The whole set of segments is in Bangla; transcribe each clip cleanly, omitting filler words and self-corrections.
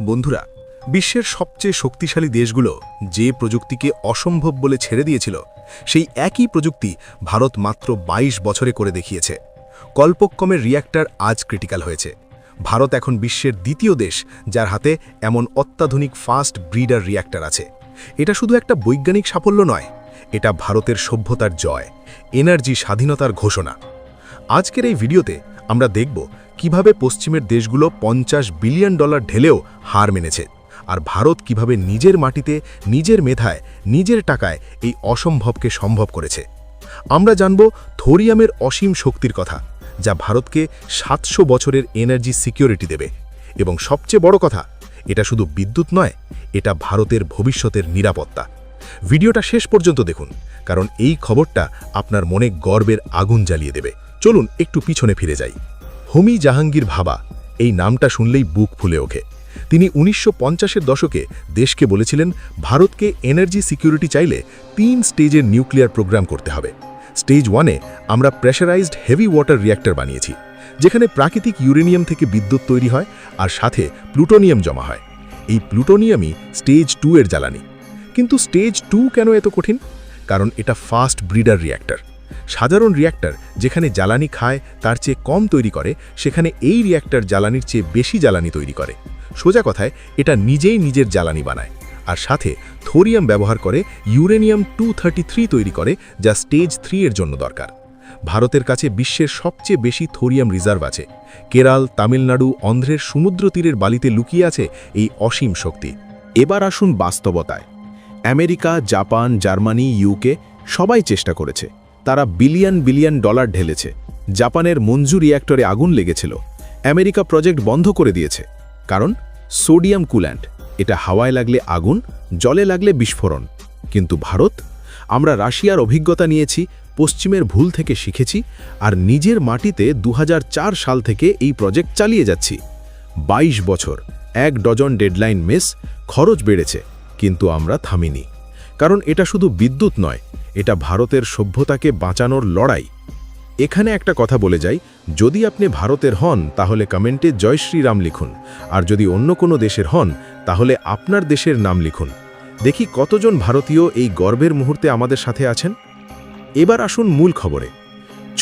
বন্ধুরা, বিশ্বের সবচেয়ে শক্তিশালী দেশগুলো যে প্রযুক্তিকে অসম্ভব বলে ছেড়ে দিয়েছিল, সেই একই প্রযুক্তি ভারত মাত্র ২২ বছরে করে দেখিয়েছে। কল্পক্রমের রিয়্যাক্টর আজ ক্রিটিক্যাল হয়েছে। ভারত এখন বিশ্বের দ্বিতীয় দেশ যার হাতে এমন অত্যাধুনিক ফাস্ট ব্রিডার রিয়্যাক্টর আছে। এটা শুধু একটা বৈজ্ঞানিক সাফল্য নয়, এটা ভারতের সভ্যতার জয়, এনার্জি স্বাধীনতার ঘোষণা। আজকের এই ভিডিওতে আমরা দেখব কিভাবে পশ্চিমের দেশগুলো $50 বিলিয়ন ঢেলেও হার মেনেছে, আর ভারত কিভাবে নিজের মাটিতে, নিজের মেধায়, নিজের টাকায় এই অসম্ভবকে সম্ভব করেছে। আমরা জানব থোরিয়ামের অসীম শক্তির কথা, যা ভারতকে ৭০০ বছরের এনার্জি সিকিউরিটি দেবে। এবং সবচেয়ে বড় কথা, এটা শুধু বিদ্যুৎ নয়, এটা ভারতের ভবিষ্যতের নিরাপত্তা। ভিডিওটা শেষ পর্যন্ত দেখুন, কারণ এই খবরটা আপনার মনে গর্বের আগুন জ্বালিয়ে দেবে। চলুন একটু পিছনে ফিরে যাই। হোমি জাহাঙ্গীর ভাবা, এই নামটা শুনলেই বুক ফুলে ওঠে। তিনি ১৯৫০-এর দশকে দেশকে বলেছিলেন, ভারতকে এনার্জি সিকিউরিটি চাইলে ৩ স্টেজের নিউক্লিয়ার প্রোগ্রাম করতে হবে। স্টেজ 1-এ আমরা প্রেশারাইজড হেভি ওয়াটার রিয়্যাক্টর বানিয়েছি, যেখানে প্রাকৃতিক ইউরেনিয়াম থেকে বিদ্যুৎ তৈরি হয় আর সাথে প্লুটোনিয়াম জমা হয়। এই প্লুটোনিয়ামই স্টেজ 2-এর জ্বালানি। কিন্তু স্টেজ 2 কেন এত কঠিন? কারণ এটা ফাস্ট ব্রিডার রিয়্যাক্টর। সাধারণ রিয়্যাক্টর যেখানে জ্বালানি খায় তার চেয়ে কম তৈরি করে, সেখানে এই রিয়্যাক্টর জ্বালানির চেয়ে বেশি জ্বালানি তৈরি করে। সোজা কথায়, এটা নিজেই নিজের জ্বালানি বানায়, আর সাথে থোরিয়াম ব্যবহার করে ইউরেনিয়াম-233 তৈরি করে, যা স্টেজ 3-এর জন্য দরকার। ভারতের কাছে বিশ্বের সবচেয়ে বেশি থোরিয়াম রিজার্ভ আছে। কেরল, তামিলনাড়ু, অন্ধ্রের সমুদ্র তীরের বালিতে লুকিয়ে আছে এই অসীম শক্তি। এবার আসুন বাস্তবতায়। আমেরিকা, জাপান, জার্মানি, ইউকে সবাই চেষ্টা করেছে। তারা বিলিয়ন বিলিয়ন ডলার ঢেলেছে। জাপানের মঞ্জু রিয়্যাক্টরে আগুন লেগেছিল। আমেরিকা প্রজেক্ট বন্ধ করে দিয়েছে, কারণ সোডিয়াম কুল্যান্ট, এটা হাওয়ায় লাগলে আগুন, জলে লাগলে বিস্ফোরণ। কিন্তু ভারত, আমরা রাশিয়ার অভিজ্ঞতা নিয়েছি, পশ্চিমের ভুল থেকে শিখেছি, আর নিজের মাটিতে ২০০৪ সাল থেকে এই প্রজেক্ট চালিয়ে যাচ্ছি। ২২ বছর, ১ ডজন ডেডলাইন মিস, খরচ বেড়েছে, কিন্তু আমরা থামিনি। কারণ এটা শুধু বিদ্যুৎ নয়, এটা ভারতের সভ্যতাকে বাঁচানোর লড়াই। এখানে একটা কথা বলে যাই, যদি আপনি ভারতের হন তাহলে কমেন্টে জয় শ্রীরাম লিখুন, আর যদি অন্য কোনো দেশের হন তাহলে আপনার দেশের নাম লিখুন। দেখি কতজন ভারতীয় এই গর্বের মুহূর্তে আমাদের সাথে আছেন। এবার আসুন মূল খবরে।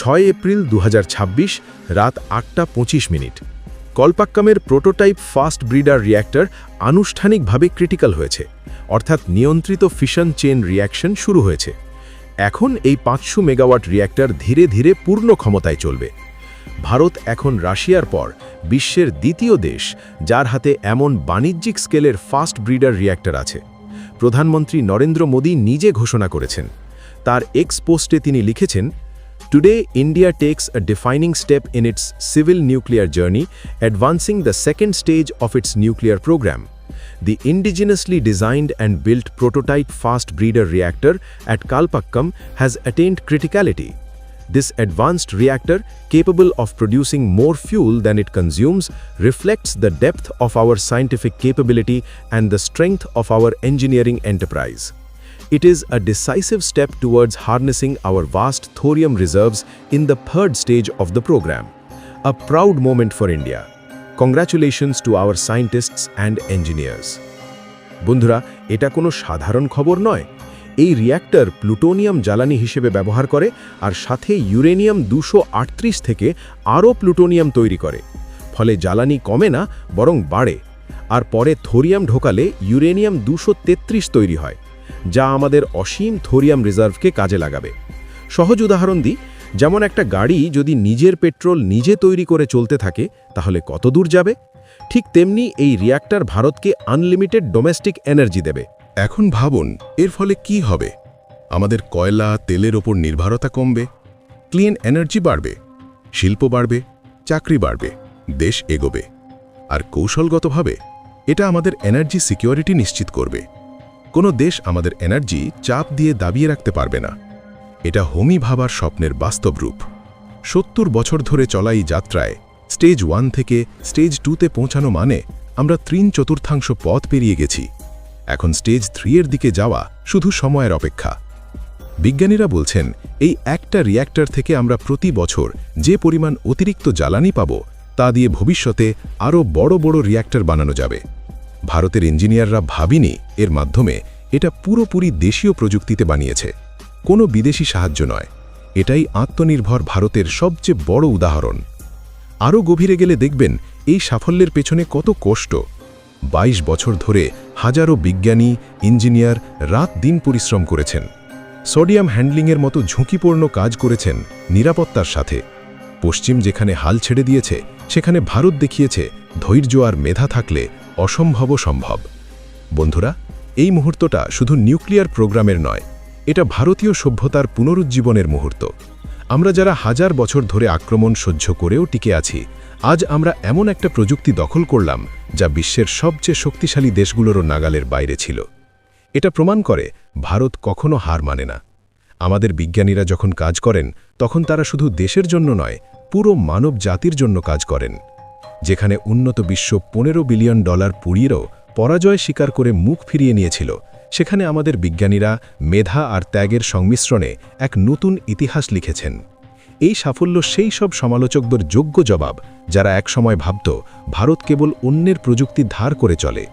৬ এপ্রিল ২০২৬ রাত ৮টা ২৫। কলপাক্কামের প্রোটোটাইপ ফাস্ট ব্রিডার রিয়্যাক্টর আনুষ্ঠানিকভাবে ক্রিটিক্যাল হয়েছে, অর্থাৎ নিয়ন্ত্রিত ফিশন চেইন রিঅ্যাকশন শুরু হয়েছে। এখন এই ৫০০ মেগাওয়াট রিয়্যাক্টর ধীরে ধীরে পূর্ণ ক্ষমতায় চলবে। ভারত এখন রাশিয়ার পর বিশ্বের দ্বিতীয় দেশ যার হাতে এমন বাণিজ্যিক স্কেলের ফাস্ট ব্রিডার রিয়্যাক্টর আছে। প্রধানমন্ত্রী নরেন্দ্র মোদী নিজে ঘোষণা করেছেন। তার এক্স পোস্টে তিনি লিখেছেন, Today, India takes a defining step in its civil nuclear journey, advancing the second stage of its nuclear program. The indigenously designed and built prototype fast breeder reactor at Kalpakkam has attained criticality. This advanced reactor, capable of producing more fuel than it consumes, reflects the depth of our scientific capability and the strength of our engineering enterprise. It is a decisive step towards harnessing our vast thorium reserves in the third stage of the program. A proud moment for India. Congratulations to our scientists and engineers. বন্ধুরা, এটা কোনো সাধারণ খবর নয়। এই রিয়্যাক্টর প্লুটোনিয়াম জ্বালানি হিসেবে ব্যবহার করে, আর সাথে ইউরেনিয়াম-২৩৮ থেকে আরও প্লুটোনিয়াম তৈরি করে। ফলে জ্বালানি কমে না, বরং বাড়ে। আর পরে থোরিয়াম ঢোকালে ইউরেনিয়াম-২৩৩ তৈরি হয়, যা আমাদের অসীম থোরিয়াম রিজার্ভকে কাজে লাগাবে। সহজ উদাহরণ দিই, যেমন একটা গাড়ি যদি নিজের পেট্রোল নিজে তৈরি করে চলতে থাকে, তাহলে কত দূর যাবে? ঠিক তেমনি এই রিয়্যাক্টর ভারতকে আনলিমিটেড ডোমেস্টিক এনার্জি দেবে। এখন ভাবুন, এর ফলে কি হবে? আমাদের কয়লা, তেলের ওপর নির্ভরতা কমবে, ক্লিন এনার্জি বাড়বে, শিল্প বাড়বে, চাকরি বাড়বে, দেশ এগোবে। আর কৌশলগতভাবে এটা আমাদের এনার্জি সিকিউরিটি নিশ্চিত করবে। কোনো দেশ আমাদের এনার্জি চাপ দিয়ে দাবিয়ে রাখতে পারবে না। এটা হোমি ভাবার স্বপ্নের বাস্তব রূপ। ৭০ বছর ধরে চলা এই যাত্রায় স্টেজ 1 থেকে স্টেজ 2-তে পৌঁছানো মানে আমরা ৩/৪ পথ পেরিয়ে গেছি। এখন স্টেজ 3-এর দিকে যাওয়া শুধু সময়ের অপেক্ষা। বিজ্ঞানীরা বলছেন, এই একটা রিয়্যাক্টর থেকে আমরা প্রতি বছর যে পরিমাণ অতিরিক্ত জ্বালানি পাব, তা দিয়ে ভবিষ্যতে আরও বড় বড় রিয়্যাক্টর বানানো যাবে। ভারতের ইঞ্জিনিয়াররা ভাবেনি এর মাধ্যমে এটা পুরোপুরি দেশীয় প্রযুক্তিতে বানিয়েছে, কোনো বিদেশি সাহায্য নয়। এটাই আত্মনির্ভর ভারতের সবচেয়ে বড় উদাহরণ। আরও গভীরে গেলে দেখবেন এই সাফল্যের পেছনে কত কষ্ট। 22 বছর ধরে হাজারো বিজ্ঞানী, ইঞ্জিনিয়ার রাত দিন পরিশ্রম করেছেন। সোডিয়াম হ্যান্ডলিংয়ের মতো ঝুঁকিপূর্ণ কাজ করেছেন নিরাপত্তার সাথে। পশ্চিম যেখানে হাল ছেড়ে দিয়েছে, সেখানে ভারত দেখিয়েছে ধৈর্য আর মেধা থাকলে অসম্ভবও সম্ভব। বন্ধুরা, এই মুহূর্তটা শুধু নিউক্লিয়ার প্রোগ্রামের নয়, এটা ভারতীয় সভ্যতার পুনরুজ্জীবনের মুহূর্ত। আমরা যারা হাজার বছর ধরে আক্রমণ সহ্য করেও টিকে আছি, আজ আমরা এমন একটা প্রযুক্তি দখল করলাম যা বিশ্বের সবচেয়ে শক্তিশালী দেশগুলোরও নাগালের বাইরে ছিল। এটা প্রমাণ করে ভারত কখনো হার মানে না। আমাদের বিজ্ঞানীরা যখন কাজ করেন, তখন তারা শুধু দেশের জন্য নয়, পুরো মানব জাতির জন্য কাজ করেন। যেখানে উন্নত বিশ্ব $15 বিলিয়ন পুড়িয়েও পরাজয় স্বীকার করে মুখ ফিরিয়ে নিয়েছিল, সেখানে আমাদের বিজ্ঞানীরা মেধা আর ত্যাগের সংমিশ্রণে এক নতুন ইতিহাস লিখেছেন। এই সাফল্য সেই সব সমালোচকদের যোগ্য জবাব যারা একসময় ভাবত ভারত কেবল অন্যের প্রযুক্তি ধার করে চলে।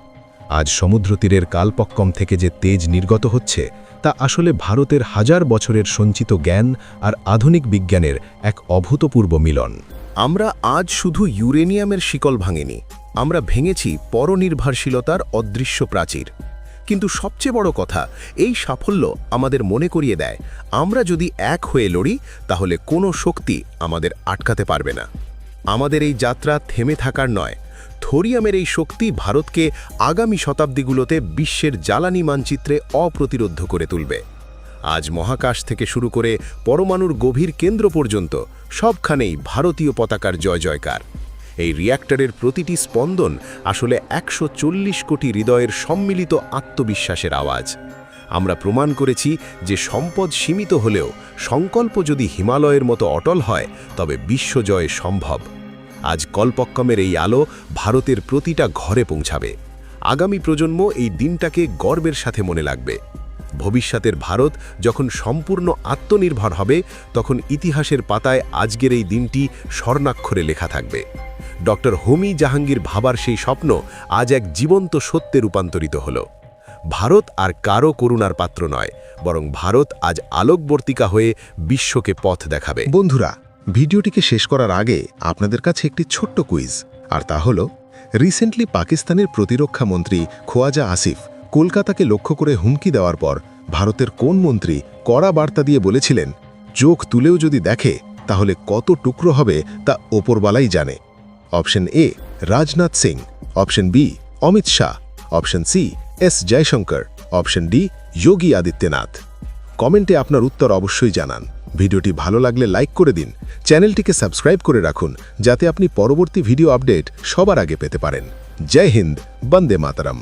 আজ সমুদ্রতীরের কালপক্কম থেকে যে তেজ নির্গত হচ্ছে, তা আসলে ভারতের হাজার বছরের সঞ্চিত জ্ঞান আর আধুনিক বিজ্ঞানের এক অভূতপূর্ব মিলন। আমরা আজ শুধু ইউরেনিয়ামের শিকল ভাঙিনি, আমরা ভেঙেছি পরনির্ভরশীলতার অদৃশ্য প্রাচীর। কিন্তু সবচেয়ে বড় কথা, এই সাফল্য আমাদের মনে করিয়ে দেয়, আমরা যদি এক হয়ে লড়ি, তাহলে কোনো শক্তি আমাদের আটকাতে পারবে না। আমাদের এই যাত্রা থেমে থাকার নয়, থোরিয়ামের এই শক্তি ভারতকে আগামী শতাব্দীগুলোতে বিশ্বের জ্বালানি মানচিত্রে অপ্রতিরোধ্য করে তুলবে। আজ মহাকাশ থেকে শুরু করে পরমাণুর গভীর কেন্দ্র পর্যন্ত সবখানেই ভারতীয় পতাকার জয় জয়কার। এই রিয়্যাক্টরের প্রতিটি স্পন্দন আসলে 140 কোটি হৃদয়ের সম্মিলিত আত্মবিশ্বাসের আওয়াজ। আমরা প্রমাণ করেছি যে সম্পদ সীমিত হলেও সংকল্প যদি হিমালয়ের মতো অটল হয়, তবে বিশ্বজয় সম্ভব। আজ কলপক্কমের এই আলো ভারতের প্রতিটা ঘরে পৌঁছাবে। আগামী প্রজন্ম এই দিনটাকে গর্বের সাথে মনে রাখবে। ভবিষ্যতের ভারত যখন সম্পূর্ণ আত্মনির্ভর হবে, তখন ইতিহাসের পাতায় আজকের এই দিনটি স্বর্ণাক্ষরে লেখা থাকবে। ডক্টর হোমি জাহাঙ্গীর ভাবার সেই স্বপ্ন আজ এক জীবন্ত সত্যে রূপান্তরিত হল। ভারত আর কারো করুণার পাত্র নয়, বরং ভারত আজ আলোকবর্তিকা হয়ে বিশ্বকে পথ দেখাবে। বন্ধুরা, ভিডিওটিকে শেষ করার আগে আপনাদের কাছে একটি ছোট্ট কুইজ, আর তা হল, রিসেন্টলি পাকিস্তানের প্রতিরক্ষা মন্ত্রী খোয়াজা আসিফ কলকাতাকে লক্ষ্য করে হুমকি দেওয়ার পর ভারতের কোন মন্ত্রী কড়া বার্তা দিয়ে বলেছিলেন, চোখ তুলেও যদি দেখে তাহলে কত টুকরো হবে তা ওপরবালাই জানে? Option A Rajnath Singh, option B Amit Shah, option C S Jaishankar, option D Yogi Adityanath. কমেন্টে আপনার উত্তর অবশ্যই জানান। ভিডিওটি ভালো লাগলে লাইক করে দিন, চ্যানেলটিকে সাবস্ক্রাইব করে রাখুন যাতে আপনি পরবর্তী ভিডিও আপডেট সবার আগে পেতে পারেন। জয় হিন্দ, বন্দে মাতরম।